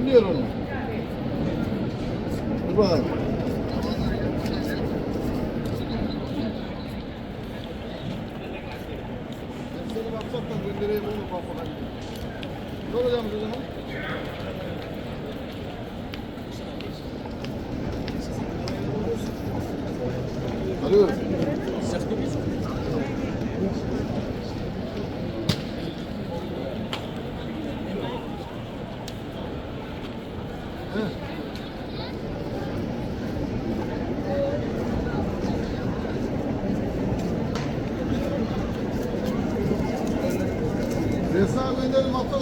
biliyor onu. Dur bakalım. Seni baksak da göndereyim onu kafana. Ne olacağımız o zaman? Arıyorum. Resmen gönderelim haftadan.